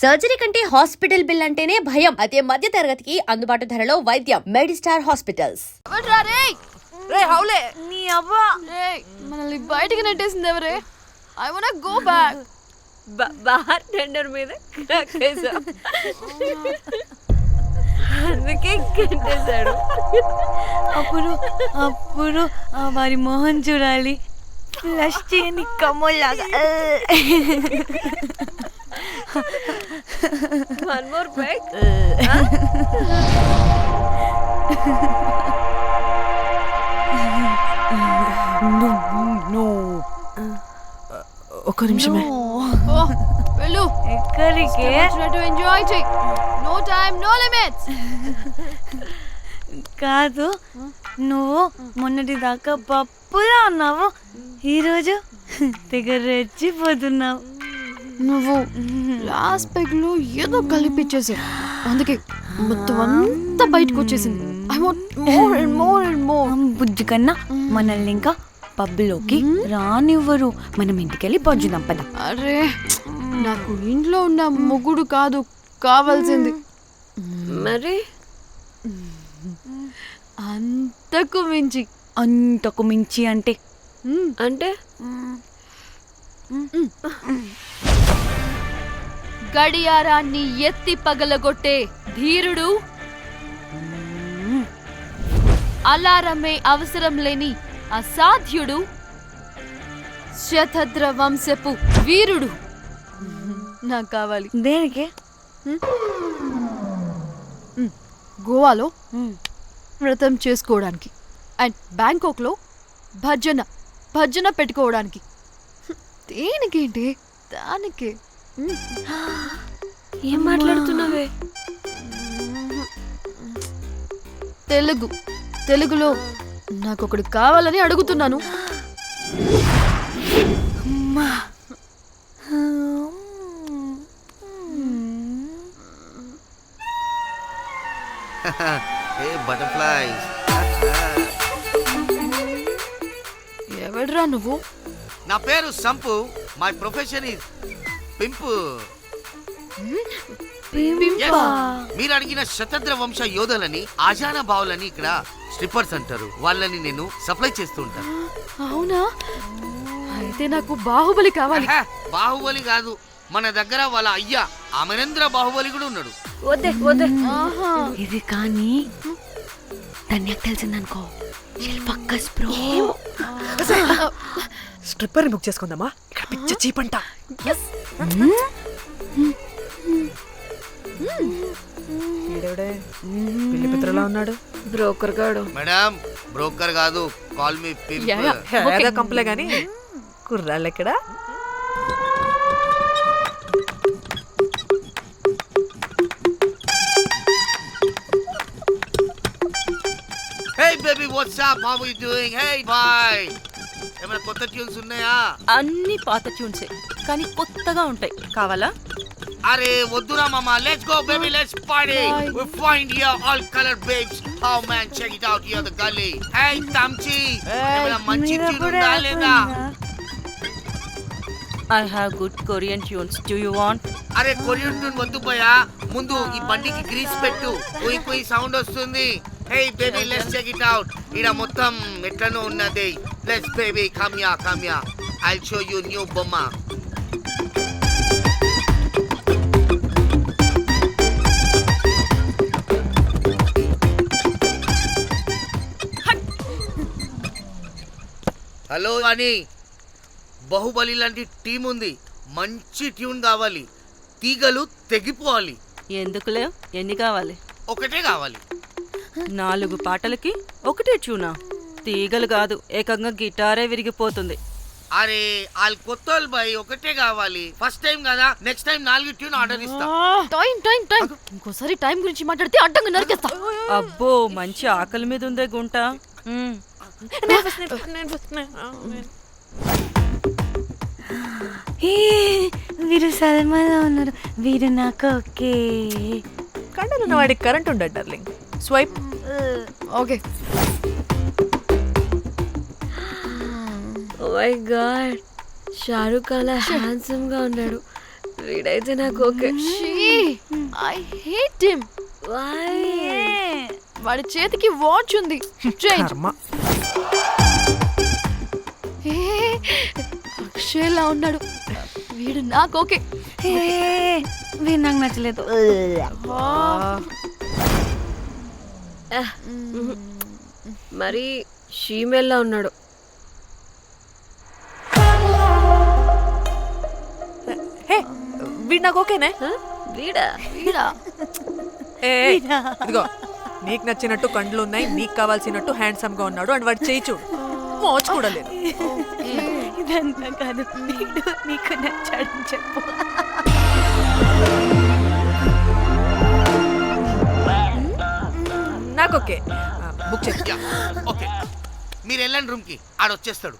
Surgery కంటే hospital bill అంటేనే భయం. అదే మధ్య తరగతికి అందుబాటు ధరలో వైద్యం. Medistar hospitals. నీ అవ్వా మనల్ని బయటికి నెట్టేసింది ఎవరే? I want go back. Bar tender మీద అందుకే కట్టేశాడు. అప్పుడు వారి మొహం చూడాలి, ఫ్లష్ చేయని కమ్మలాగా. One more back. ఒక్క నిమిషమే. వెళ్ళు. ఎక్కడికే? ఎంజాయ్ చెయ్. No time, no limits. కాదు, నువ్వు మొన్నటి దాకా పప్పులా ఉన్నావు, ఈరోజు తెగ రెచ్చిపోతున్నావు. నువ్వు లాస్ట్ పెగ్ లో ఏదో కలిపిచ్చేసి అందుకే మొత్తం అంతా బయటకు వచ్చేసింది. I want more and more and more. బుజ్జి కన్నా మనల్ని ఇంకా పబ్లోకి రానివ్వరు. మనం ఇంటికెళ్ళి పొంచుదాం పద. అరే, నాకు ఇంట్లో ఉన్న మొగుడు కాదు కావాల్సింది. మరి అంతకు మించి. అంతకు మించి అంటే అంటే గడియారాన్ని ఎత్తి పగలగొట్టే ధీరుడు, అలారమే అవసరం లేని అసాధ్యుడు, శతద్ర వంశపు వీరుడు నాకు కావాలి. దేనికి? గోవాలో వ్రతం చేసుకోవడానికి అండ్ బ్యాంకాక్లో భజన పెట్టుకోవడానికి. దేనికేంటి? దానికే. ఏం మాట్లాడుతున్నావే? తెలుగులో నాకొకడు కావాలని అడుగుతున్నాను. ఎవడ్రా నువ్వు? నా పేరు Sampu. My profession is pimp. మీరు అడిగిన శతద్ర వంశ యోధులని, ఆజానా బావులని ఇక్కడ స్ట్రిప్పర్స్ అంటారు. వాళ్ళని నేను సప్లై చేస్తూ ఉంటాను. అవునా? అయితే నాకు బాహుబలి కావాలి. బాహుబలి కాదు, మన దగ్గర వాళ్ళ అయ్యా అమరేంద్ర బాహుబలి కూడా ఉన్నాడు. వద్దే వద్దే. ఇది కానీ ధన్యకు తెలిసిందనుకో, శిల్పక్కస్ బ్రో. స్ట్రిప్పర్ బుక్ చేసుకుందామా? ఇక్కడ పిచ్చ చీపంట. పిల్లి పిత్రలా ఉన్నాడు. బ్రోకర్ గాడు. మేడం, బ్రోకర్ కాదు, కాల్ మీ పింప్. కంపలే గాని కుర్రాళ్ళు ఎక్కడ? Hey baby, what's up? How are you doing? Hey bye. ఏమైనా కొత్త ట్యూన్స్ ఉన్నాయా? అన్ని పాత ట్యూన్సే, కానీ కొత్తగా ఉంటాయి. కావాలా? అరే వద్దురా మామ. Let's go baby, let's party. We find here all color babes. Oh man, check it out here the gully. Hey Tamchi, ఏమైనా మంచి ట్యూన్ ఉందా లేదా? I have good Korean tunes. Do you want? అరే కొరియన్ ట్యూన్ వద్దు పోయా, ముందు ఈ బండికి గ్రీస్ పెట్టు. కుయ్ కుయ్ సౌండ్ వస్తుంది. Hey baby, let's check it out. ఇడ మొత్తం ఎట్లనో ఉన్నది. Let's baby, come here. I'll show you new బొమ్మ. హలో అని, బాహుబలి లాంటి టీం ఉంది. మంచి ట్యూన్ కావాలి. తీగలు తెగిపోవాలి. ఎందుకులే, ఎన్ని కావాలి? ఒకటే కావాలి. 4 పాటలకి ఒకటే ట్యూనా? తీగలు కాదు, ఏకంగా గిటారే విరిగిపోతుంది. అరే వాళ్ళు కొత్త వాళ్ళు బాయ్, ఒకటే కావాలి. ఫస్ట్ టైం కదా, నెక్స్ట్ టైం 4 ట్యూన్ ఆర్డర్ ఇస్తా. టైం ఇంకోసారి టైం గురించి మాట్లాడితే అడ్డంగా నరికేస్తా. అబ్బో, మంచి ఆకలి మీద ఉందే గుంట. వీరు సల్మాలో ఉన్నారు. వీరు నాకు ఓకే. కండలున్న వాడికి కరెంట్ ఉండడు darling. Swipe. Okay. Oh my god, Shahrukh అలా హ్యాండ్సమ్ గా ఉన్నాడు. వీడైతే నాకు ఓకే. I hate him. వాడి చేతికి వాచ్ ఉంది. చేంజ్. కర్మ. అక్షయ్లా ఉన్నాడు. వీడు నాకు ఓకే. వీడు నాకు నచ్చలేదు. మరి షీమేల్లా ఉన్నాడు. హే వీడు నాకు ఓకేనే. వీడా? వీడా? ఇదిగో నీకు నచ్చినట్టు కండ్లు ఉన్నాయి, నీకు కావాల్సినట్టు హ్యాండ్సమ్ గా ఉన్నాడు అండ్ వాడు చేయి చూడు, మోచు కూడా లేదు. ఇదంతా కాదు, వీడు నీకు నచ్చాడని చెప్పు. నాకు ఓకే. బుక్ చేసి ఓకే మీరు వెళ్ళండి రూమ్ కి, ఆడొచ్చేస్తాడు.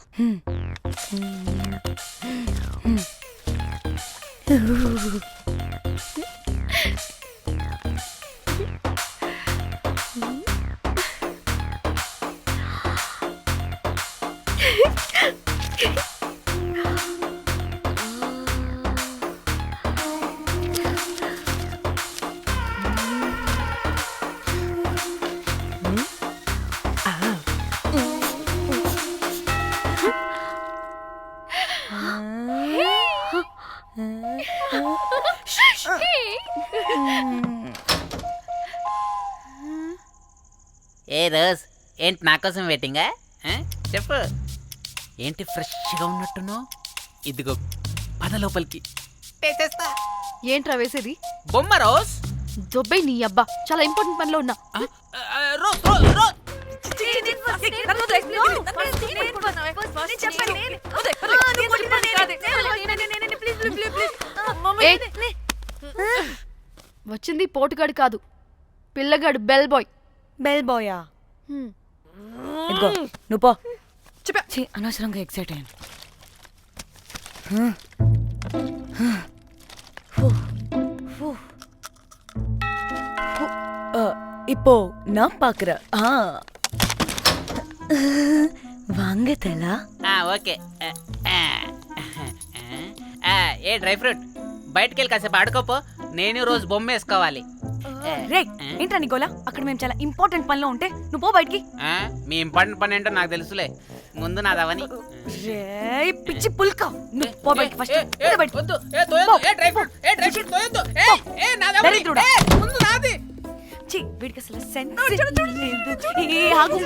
ఏ రోజ్, ఏంటి నా కోసం వెయిటింగా? చెప్పు, ఏంటి ఫ్రెష్గా ఉన్నట్టును? ఇదిగో పద లోపలికి వేసేస్తా. ఏంట్రా వేసేది? బొమ్మ రోజ్. దొబ్బై నీ అబ్బా, చాలా ఇంపార్టెంట్ పనిలో ఉన్నా. Rose Rose rose. వచ్చింది పోటుగాడు కాదు, పిల్లగాడు బెల్ బాయ్. బెల్ బాయా? ఇదిగో నువ్వు పో. ఛీ, అనవసరంగా ఎక్సైట్ అయ్యాను. இப்போ நான் பாக்குறேன். வாங்க தலா. ఓకే. ఏ డ్రై ఫ్రూట్, బయటకు వెళ్ళి కాసేపు ఆడుకోపో, నేను రోజు బొమ్మ వేసుకోవాలి. రే ఏంట్రా నీ గోలా? అక్కడ మేము చాలా ఇంపార్టెంట్ పనిలో ఉంటే నువ్వు పో బయటికి. మీ ఇంపార్టెంట్ పని ఏంటో నాకు తెలుసులే, ముందు నాదవని. రే పిచ్చి పుల్క, నువ్వు పో బయటికి ఫస్ట్. వద్దు, డ్రై ఫ్రూట్ తోయొద్దు. దరిద్రుడా. ముందు నాది. ఛీ, వీడికి అసలు సెన్స్ లేదు. ఏ ఆగు.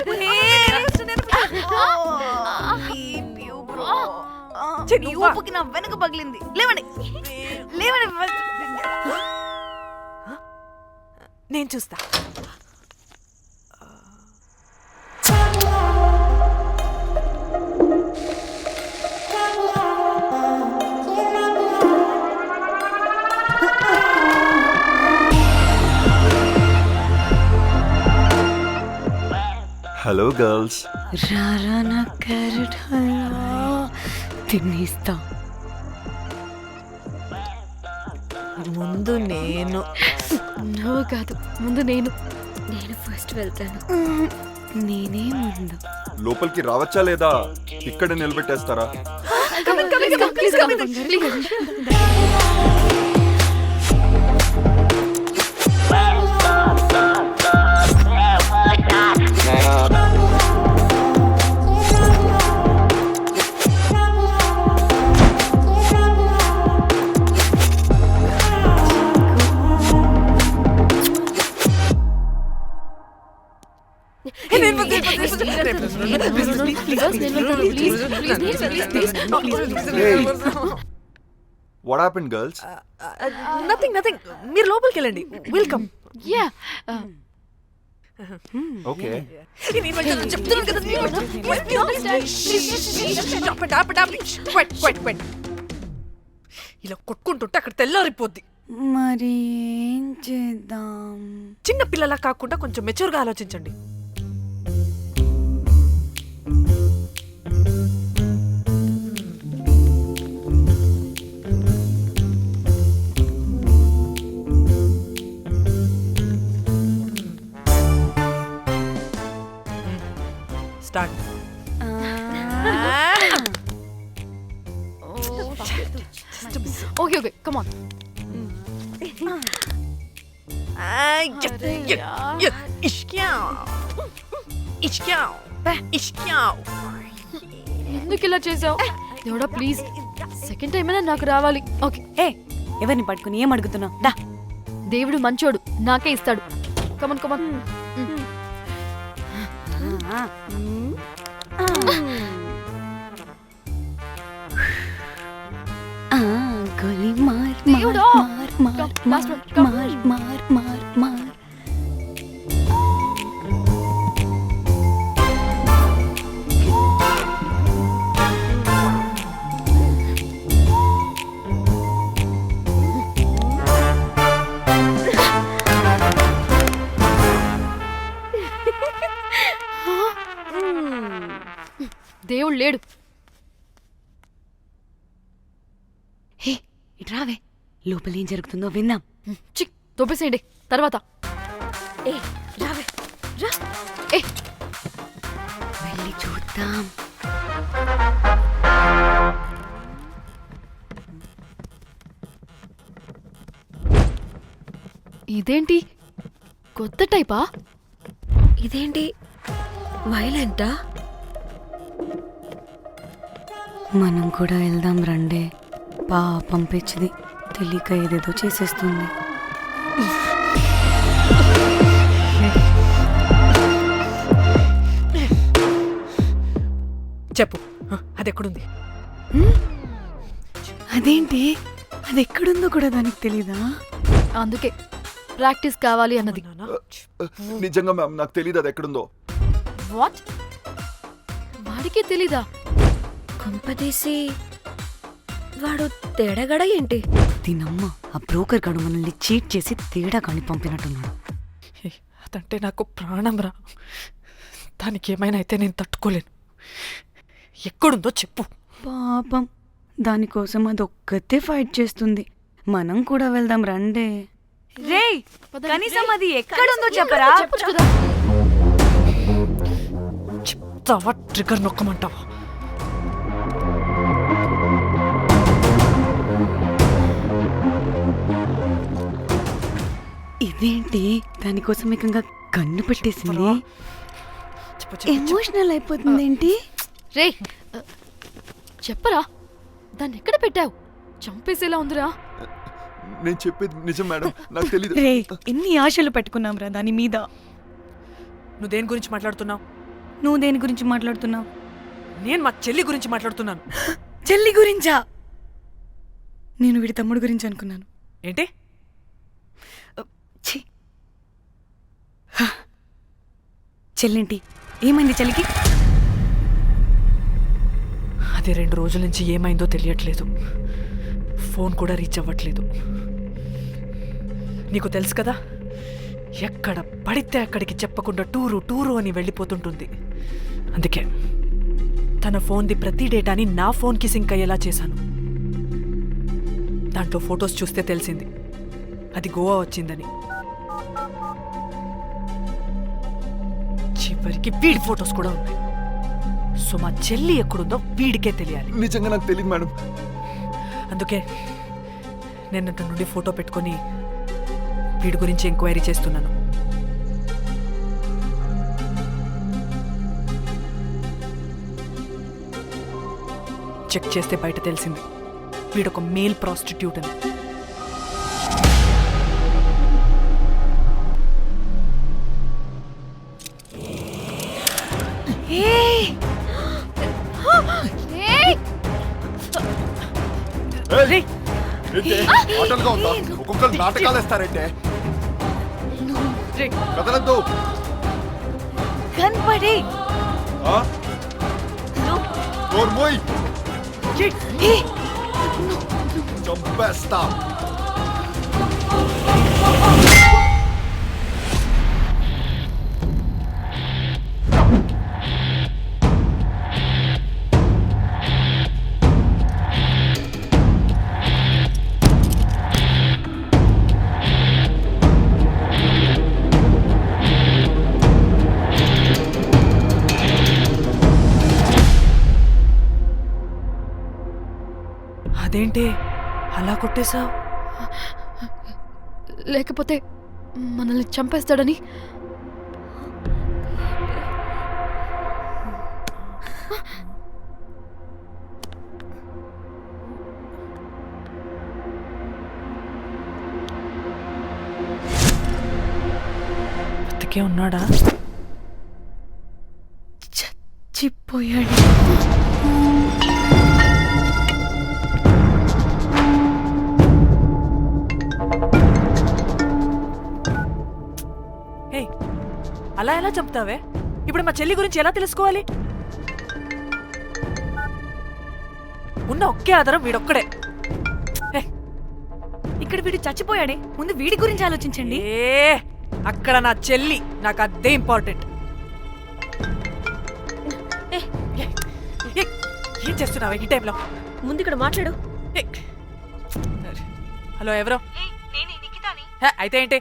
నీ ఊపుకి నా వెనక పగిలింది. లేవండి లేవండి. నేను చూస్తా. Hello girls. రారా నా క్యారెట్ హల్వా తినేస్తా. ముందు నేను. నువ్వు కాదు, ముందు నేను. నేను ఫస్ట్ వెళ్తాను. నేనే ముందు. లోపలికి రావచ్చా లేదా ఇక్కడ నిలబెట్టేస్తారా? What happened, girls? నథింగ్. మీరు లోపలికి వెళ్ళండి. వెల్కమ్. యా. Okay. ఇలా కొట్టుకుంటుంటే అక్కడ తెల్లారిపోద్ది. మరి ఏం చేద్దాం? చిన్న పిల్లలా కాకుండా కొంచెం మెచ్యూర్గా ఆలోచించండి. స్టార్ట్. ఓకే ఓకే కమాన్ ఎందుకు ఇలా చేసావు దేవుడా ప్లీజ్ సెకండ్ టైం అయినా నాకు రావాలి ఓకే ఏ ఎవరిని పట్టుకుని ఏం అడుగుతున్నావు దా దేవుడు మంచోడు నాకే ఇస్తాడు కమాన్ కమాన్ గోలీ మార్ దేవుడా! మార్ మార్ Come, last one, come. మార్ మార్ మార్ మార్ దేవుడు లేడు హే ఇటు రావే లోపల ఏం జరుగుతుందో విందాం చిక్ తోపేసేయండి తర్వాత ఏ రావే రా ఏ వెళ్ళి చూద్దాం ఇదేంటి కొత్త టైపా ఇదేంటి వైలెంటా? మనం కూడా వెళ్దాం రండే పాపం పిచ్చిది తెలియక ఏదేదో చేసేస్తుంది చెప్పు అది ఎక్కడుంది? అదేంటి అది ఎక్కడుందో కూడా దానికి తెలీదా అందుకే ప్రాక్టీస్ కావాలి అన్నది నిజంగా మ్యామ్ నాకు తెలియదు అది ఎక్కడుందో. వాట్ వాడికి తెలీదా కొంపదీసి వాడు తేడగడ ఏంటి? దీనమ్మ ఆ బ్రోకర్ గడు మనల్ని చీట్ చేసి తేడా కాని పంపినట్టున్నాడు అదంటే నాకు ప్రాణం రా. దానికి ఏమైనా అయితే నేను తట్టుకోలేను. ఎక్కడుందో చెప్పు. పాపం దానికోసం అది ఒక్కతే ఫైట్ చేస్తుంది. మనం కూడా వెళ్దాం రండే. రే కనీసం అది ఎక్కడుందో చెప్పరా? చెప్పొచ్చు కదా చెప్తావా? ట్రిగర్ నొక్కమంటావా? ఇదేంటి దానికోసం ఏకంగా కన్ను పెట్టేసింది. చెప్పు, చెప్పు, చెప్పు. ఎమోషనల్ అయిపోతుంది ఏంటి? రే చెప్పరా దాన్ని ఎక్కడ పెట్టావు? చంపేసేలా ఉందిరా. నేను చెప్పేది నిజం మేడం, నాకు తెలియదు. రే ఎన్ని ఆశలు పెట్టుకున్నాం రా దాని మీద. నువ్వు దేని గురించి మాట్లాడుతున్నావు? నువ్వు దేని గురించి మాట్లాడుతున్నావు? నేను మా చెల్లి గురించి మాట్లాడుతున్నాను. చెల్లి గురించా? నేను వీడి తమ్ముడు గురించి అనుకున్నాను. ఏంటి? ఛీ. హ. చెల్లింటి ఏమైంది చెల్లికి? అది 2 రోజుల నుంచి ఏమైందో తెలియట్లేదు. ఫోన్ కూడా రీచ్ అవ్వట్లేదు. నీకు తెలుసు కదా, ఎక్కడ పడితే అక్కడికి చెప్పకుండా టూరు అని వెళ్ళిపోతుంటుంది. అందుకే తన ఫోన్ది ప్రతి డేటాని నా ఫోన్కి సింక్ అయ్యేలా చేశాను. దాంట్లో ఫొటోస్ చూస్తే తెలిసింది అది గోవా వచ్చిందని. చివరికి వీడి ఫొటోస్ కూడా ఉన్నాయి. సో మా చెల్లి ఎక్కడుందో వీడికే తెలియాలి. నిజంగా నాకు తెలియదు మేడం. అందుకే నేను అతని నుండి ఫోటో పెట్టుకొని వీడి గురించి ఎంక్వైరీ చేస్తున్నాను. చెక్ చేస్తే బయట తెలిసింది వీడొక మేల్ ప్రాస్టిట్యూట్ అని. ఆటలుగా ఉందా? ఒక్కొక్కరు నాటకాలు వేస్తారంటే కదలద్దు. కనపడే చంపేస్తా. అదేంటి అలా కొట్టేశావు? లేకపోతే మనల్ని చంపేస్తాడని. బతికే ఉన్నాడా? చచ్చిపోయాడు. హే, అలా ఎలా చంపుతావే? ఇప్పుడు మా చెల్లి గురించి ఎలా తెలుసుకోవాలి? ఉన్న ఒకే ఆధారం వీడొక్కడే. హే, ఇక్కడ వీడు చచ్చిపోయాడే, ముందు వీడి గురించి ఆలోచించండి. అక్కడ నా చెల్లి, నాకు అదే ఇంపార్టెంట్. ఏం చేస్తున్నావు ఈ టైంలో? ముందు ఇక్కడ మాట్లాడు. హలో, ఎవరో? అయితే ఏంటి?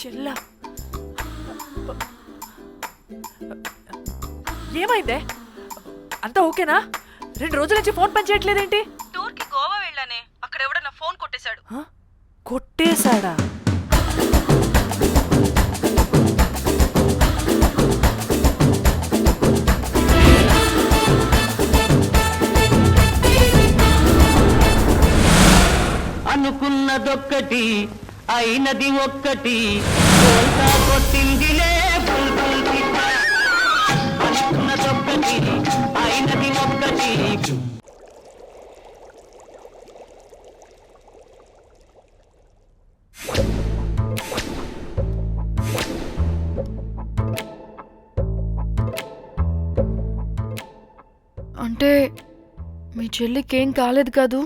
చెల్లా, ఏమైందే? అంతా ఓకేనా? 2 రోజుల నుంచి ఫోన్ పని చేయట్లేదేంటి? టూర్కి గోవా వెళ్ళానే, అక్కడ ఎవడో నా ఫోన్ కొట్టేశాడు. కొట్టేశాడా? అనుకున్నదొక్కటి అయినది ఒక్కటి, కొట్టిందిలే అనుకున్నదొక్కటి అయినది ఒక్కటి. అంటే మీ చెల్లికేం కాలేదు కాదు?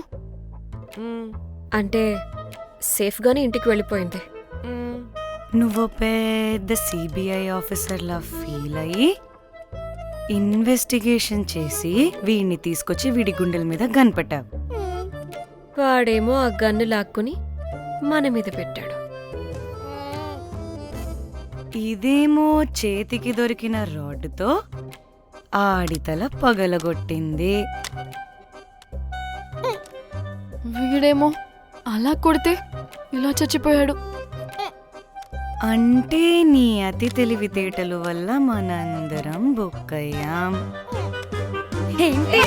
అంటే సేఫ్గానే ఇంటికి వెళ్ళిపోయింది. నువ్వు పెద్ద సిబిఐ ఆఫీసర్లా ఫీల్ అయ్యి ఇన్వెస్టిగేషన్ చేసి వీడిని తీసుకొచ్చి వీడి గుండెల మీద గన్ పెట్టావు. వాడేమో ఆ గన్ను లాక్కుని మన మీద పెట్టాడు. ఇదేమో చేతికి దొరికిన రాడ్డుతో ఆడితల పగలగొట్టింది. వీడేమో అలా కొడితే ఇలా చచ్చిపోయాడు. అంటే నీ అతి తెలివితేటలు వల్ల మనందరం బుక్కయ్యాం. ఏంటి?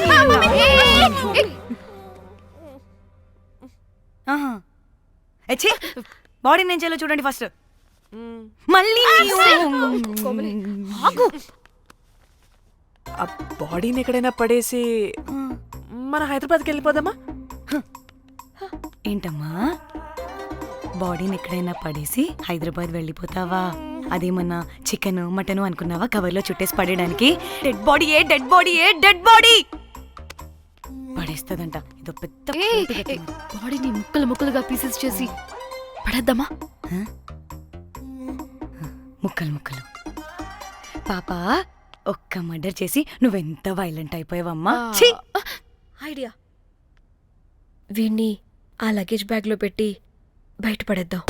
ఆహా. ఛీ! బాడీ నేను చేయాలో చూడండి ఫస్ట్. మళ్ళీ ఆ బాడీని ఎక్కడైనా పడేసి మన హైదరాబాద్కి వెళ్ళిపోదామా? ఏంటమ్మా, బాడీని ఎక్కడైనా పడేసి హైదరాబాద్ వెళ్ళిపోతావా? అదేమన్నా చికెన్ మటన్ అనుకున్నావా కవర్లో చుట్టేసి పడేయడానికి? డెడ్ బాడీ ఏ డెడ్ బాడీ ఏ డెడ్ బాడీ పడేస్తుందంట. ఇదో పెద్ద బాడీని ముక్కలు ముక్కలుగా పీసెస్ చేసి పడేద్దామా? ముక్కలు ముక్కలు. పాప, ఒక్క మర్డర్ చేసి నువ్వెంత వైలెంట్ అయిపోయావమ్మా. ఐడియా, వీణ్ణి ఆ లగేజ్ బ్యాగ్లో పెట్టి బయటపడేద్దాం.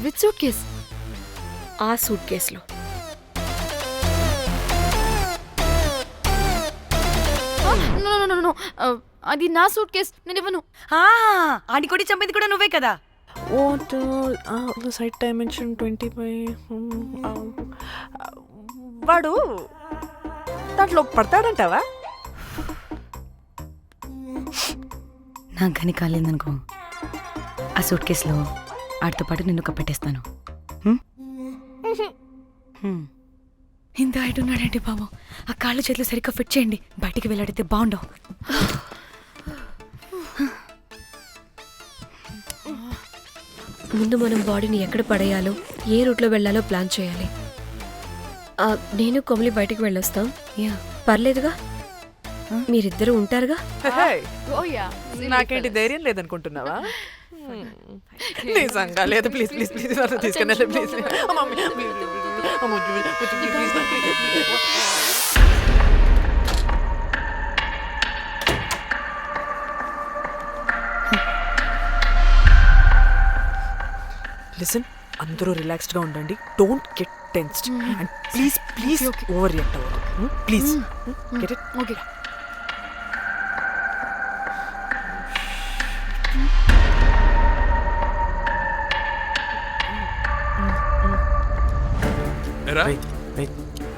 With suitcase? ఆ సూట్ కేసులో. అది నా సూట్ కేస్, నేను ఇవ్వను. ఆడి కొడి చంపేది కూడా నువ్వే కదా. Site dimension 25. వాడు దాంట్లో పడతాడంటావా? నాకు గని కాలేదనుకో, ఆ సూట్ కేసులో ఆడితో పాటు నిన్ను కప్పెట్టేస్తాను. ఇంత హైట్ ఉన్నాడంటే బాబు, ఆ కాళ్ళు చేతులు సరిగ్గా ఫిట్ చేయండి, బయటికి వెళ్ళాడితే బాగుండవు. ముందు మనం బాడీని ఎక్కడ పడేయాలో, ఏ రూట్లో వెళ్ళాలో ప్లాన్ చేయాలి. నేను కొమలి బయటికి వెళ్ళొస్తాం. పర్లేదుగా, మీరిద్దరూ ఉంటారుగా. నాకేంటి ధైర్యం లేదనుకుంటున్నావా? నిజంగా లేదు. ప్లీజ్ ప్లీజ్ ప్లీజ్ తీసుకుని ప్లీజ్. లిసన్, అందరూ రిలాక్స్డ్గా ఉండండి. Don't get tensed and please please overreact అవ్వదు please get it okay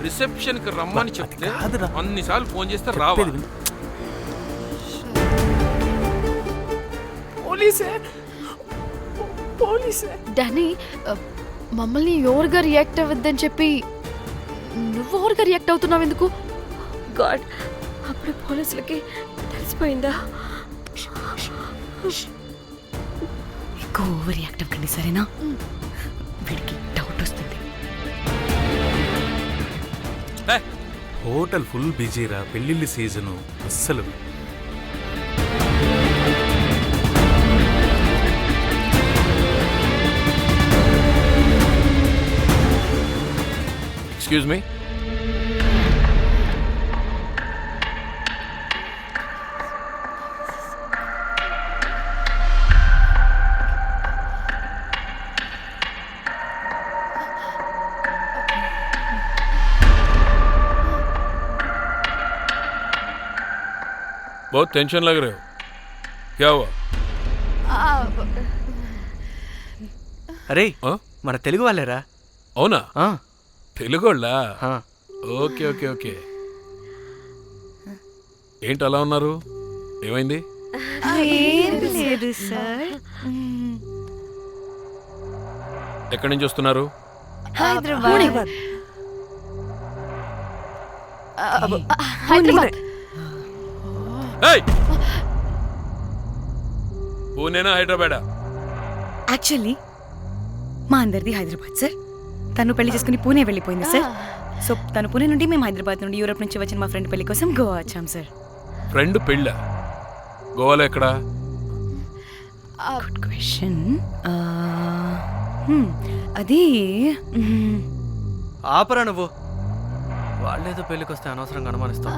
reception కి రమ్మని చెప్తే అన్నిసార్లు ఫోన్ చేస్తే రావా? పోలీసే డానీ మమ్మల్ని ఓవర్గా రియాక్ట్ అవ్వద్దని చెప్పి నువ్వు ఓవర్గా రియాక్ట్ అవుతున్నావు ఎందుకు? గాడ్, అప్పుడు పోలీసులకి తెలిసిపోయిందా? ఎక్కువ ఓవర్ రియాక్ట్ అవ్వకండి సరేనా? వీడికి డౌట్ వస్తుంది. హోటల్ ఫుల్ బిజీరా, పెళ్ళిళ్ళ సీజను అస్సలు. ఎక్స్క్యూజ్ మీ, बहुत टेंशन लग रहे हो, क्या हुआ? అరే మన తెలుగు వాళ్ళేరా? అవునా? తెలుగోళ్ళా? Okay okay okay. ఏంటి అలా ఉన్నారు, ఏమైంది? లేదు సార్. ఎక్కడి నుంచి వస్తున్నారు? హైదరాబాద్. పూణేనా హైదరాబాదా? యాక్చువల్లీ మా అందరిది హైదరాబాద్ సార్. తను పెళ్లి చేసుకుని పూణే వెళ్ళిపోయింది సార్. సో తను పూణే నుండి మేము హైదరాబాద్ నుండి యూరోప్ నుంచి వచ్చిన మా ఫ్రెండ్ పెళ్లి కోసం గోవా వచ్చాం సార్. ఫ్రెండ్ పెళ్ళ? గోవాలో ఎక్కడా? Good question. అది ఆపరా నువ్వు, వాళ్ళేదో పెళ్ళికి వస్తే అనవసరంగా అనుమానిస్తాం.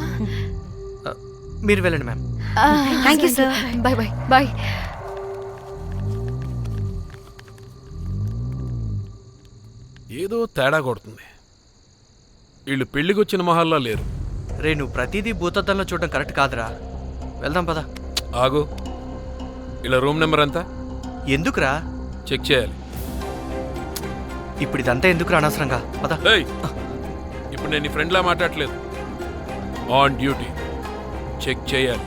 మీరు వెళ్ళండి ma'am. Thank you sir. Bye bye bye. ఏదో తేడా కొడుతుంది. వీళ్ళు పెళ్లికి వచ్చిన మహల్లా లేరు. రే, నువ్వు ప్రతిదీ భూతద్దంలో చూడడం కరెక్ట్ కాదురా. వెళ్దాం పద. ఆగు, ఇలా రూమ్ నెంబర్ ఎంత? ఎందుకురా? చెక్ చేయాలి. ఇప్పుడు ఇదంతా ఎందుకురా అనవసరంగా? పద. ఇప్పుడు నేను నీ ఫ్రెండ్లా మాట్లాడలేదు, ఆన్ డ్యూటీ. చెక్ చేయాలి.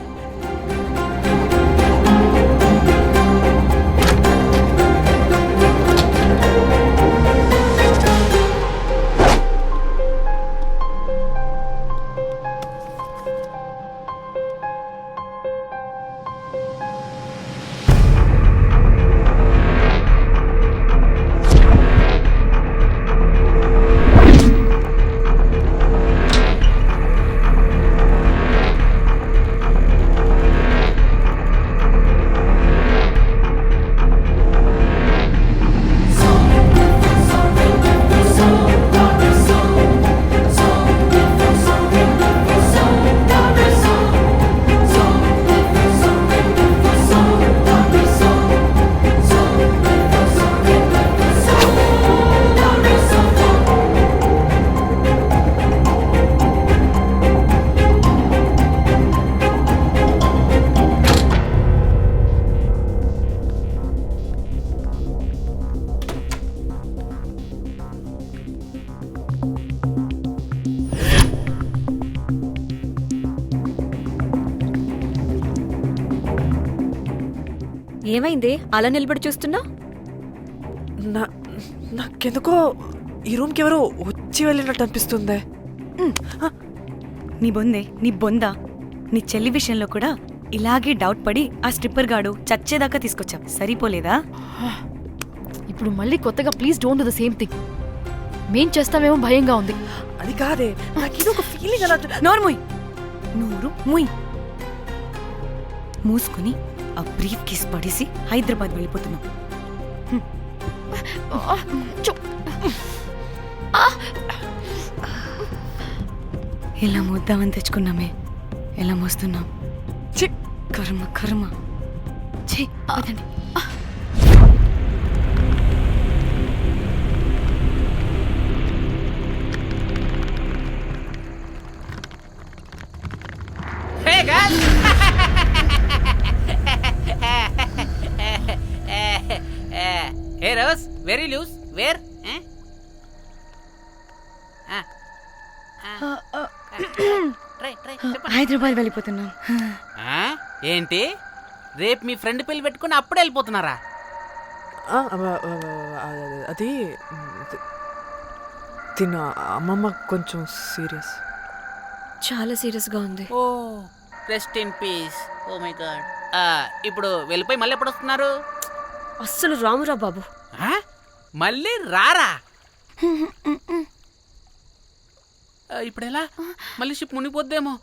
ఏమైంది అలా నిలబడి చూస్తున్నా? నాకెందుకో ఈ రూమ్కి ఎవరో వచ్చి వెళ్ళినట్టు అనిపిస్తుంది. నీ బొందే, నీ బొందా, నీ చెల్లి విషయంలో కూడా ఇలాగే డౌట్ పడి ఆ స్ట్రిప్పర్ గాడు చచ్చేదాకా తీసుకొచ్చాం. సరిపోలేదా? ఇప్పుడు మళ్ళీ కొత్తగా please don't do the same thing. మేం చేస్తామేమో భయంగా ఉంది. అది కాదే, నాకేదో ఒక ఫీలింగ్ అలా. నోరు ముయ్. మూసుకుని ఆ బ్రీఫ్ కేస్ పడేసి హైదరాబాద్ వెళ్ళిపోతున్నాం. ఎలా మోద్దామని తెచ్చుకున్నామే, ఎలా మోస్తున్నాం. కర్మ కర్మ. పదండి. Very loose wear try try చెప్పండి. హైదరాబాద్ వెళ్ళిపోతున్నాం. ఏంటి రేపు మీ ఫ్రెండ్ పెళ్లి పెట్టుకుని అప్పుడే వెళ్ళిపోతున్నారా? అది తిన్న అమ్మమ్మ కొంచెం సీరియస్. చాలా సీరియస్గా ఉంది. Oh rest in peace. Oh my god. ఇప్పుడు వెళ్ళిపోయి మళ్ళీ ఎప్పుడు వస్తున్నారు? అస్సలు రామురా బాబు. మళ్ళీ రారా? ఇప్పుడు ఎలా? మళ్ళీ షిప్ మునిగిపోద్దేమో.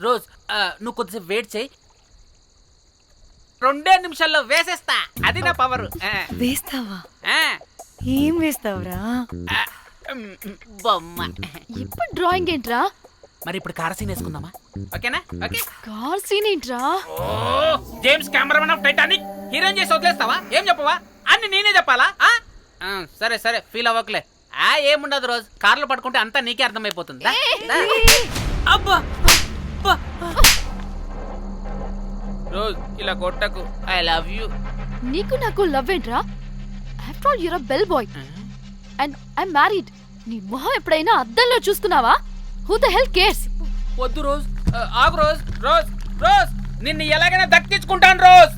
రోజ్ నువ్వు కొద్దిసేపు వెయిట్ చేయి, 2 నిమిషాల్లో వేసేస్తా. అది నా పవర్. వేస్తావా? ఏం వేస్తావురా? బొమ్మ. ఇప్పుడు డ్రాయింగ్ ఏంట్రా? మరి ఇప్పుడు కార్ సీన్ వేసుకుందామా? ఓకేనా? ఓకే. కార్ సీన్ ఏంట్రా? James cameraman of Titanic heroine చేసి వదిలేస్తావా? ఏం చెప్పవా? అన్ని నేనే చెప్పాలా? సరే సరే ఫీల్ అవ్వకలే. ఏముండదు రోజు, కార్లో పడుకుంటే అంతా నీకే అర్థమైపోతుంది. అబ్బా రోజ్ ఇలా కొట్టకు. I love you. నీకు నాకు లవ్ ఏంట్రా? After all you're a bell boy and I married. నీ మొహం ఎప్పుడైనా అద్దంలో చూసుకున్నావా? Who the hell cares? వద్దు రోజ్, ఆగు రోజ్. రోజ్ రోజ్ నిన్ను ఎలాగైనా దక్కించుకుంటాను Rose.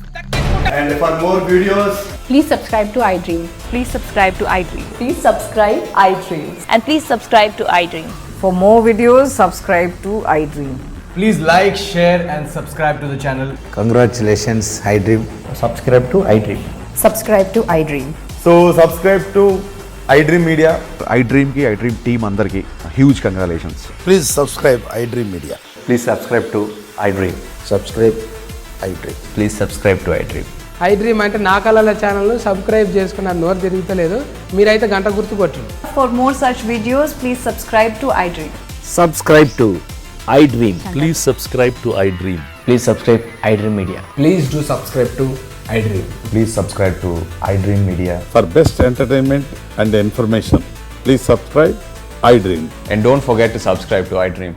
And for more videos, please subscribe to iDream. Please subscribe to iDream. Please subscribe iDream. And please subscribe to iDream. For more videos, subscribe to iDream. please like, share and subscribe to the channel. Congratulations, iDream. Subscribe to iDream. Subscribe to iDream. So subscribe to iDream Media. iDream కి iDream team అందరికి huge congratulations. Please subscribe iDream Media. Please subscribe to iDream. Subscribe iDream. Please subscribe to iDream. iDream అంటే నా కళల channel subscribe చేసుకున్న నోరు తిరుగుతలేదు. మీరైతే గంట గుర్తు కొట్టండి. For more such videos, please subscribe to iDream. Subscribe to iDream. Please subscribe to iDream. Please subscribe iDream Media. Please do subscribe to iDream. Please subscribe to iDream Media. For best entertainment and information please subscribe iDream. And don't forget to subscribe to iDream.